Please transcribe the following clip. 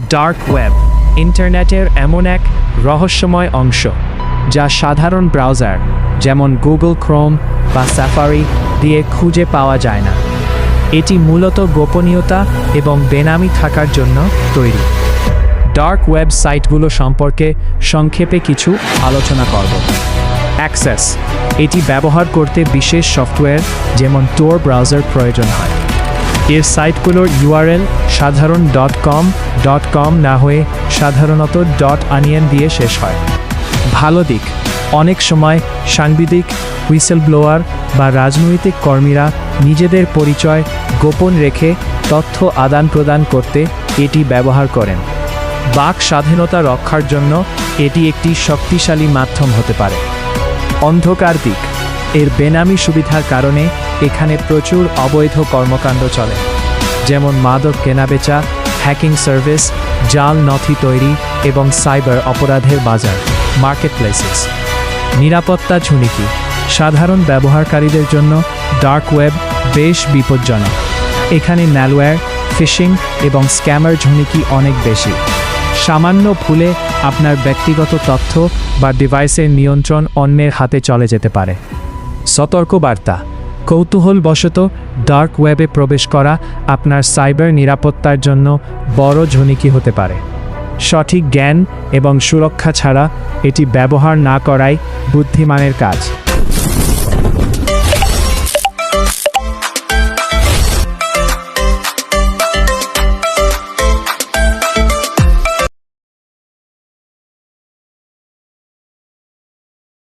Dark web ইন্টারনেটের এমন এক রহস্যময় অংশ যা সাধারণ ব্রাউজার যেমন গুগল ক্রোম বা সাফারি দিয়ে খুঁজে পাওয়া যায় না। এটি মূলত গোপনীয়তা এবং বেনামি থাকার জন্য তৈরি। ডার্ক ওয়েব সাইটগুলো সম্পর্কে সংক্ষেপে কিছু আলোচনা করব। অ্যাক্সেস, এটি ব্যবহার করতে বিশেষ সফটওয়্যার যেমন tor ব্রাউজার প্রয়োজন হয়। এর সাইটগুলোর ইউআরএল সাধারণ .com না হয়ে সাধারণত .onion দিয়ে শেষ হয়। ভালো দিক, অনেক সময় সাংবাদিক, হুইসেলব্লোয়ার বা রাজনৈতিক কর্মীরা নিজেদের পরিচয় গোপন রেখে তথ্য আদান প্রদান করতে এটি ব্যবহার করেন। বাক স্বাধীনতা রক্ষার জন্য এটি একটি শক্তিশালী মাধ্যম হতে পারে। অন্ধকার দিক, এর বেনামি সুবিধার কারণে এখানে প্রচুর অবৈধ কর্মকাণ্ড চলে, যেমন মাদক কেনাবেচা, হ্যাকিং সার্ভিস, জাল নথি তৈরি এবং সাইবার অপরাধের বাজার মার্কেটপ্লেসেস। নিরাপত্তা ঝুঁকি, সাধারণ ব্যবহারকারীদের জন্য ডার্ক ওয়েব বেশ বিপজ্জনক। এখানে ম্যালওয়্যার, ফিশিং এবং স্ক্যামার ঝুঁকি অনেক বেশি। সামান্য ভুলে আপনার ব্যক্তিগত তথ্য বা ডিভাইসের নিয়ন্ত্রণ অন্যের হাতে চলে যেতে পারে। সতর্কবার্তা, কৌতূহলবশত ডার্ক ওয়েবে প্রবেশ করা আপনার সাইবার নিরাপত্তার জন্য বড় ঝুঁকি হতে পারে। সঠিক জ্ঞান এবং সুরক্ষা ছাড়া এটি ব্যবহার না করাই বুদ্ধিমানের কাজ।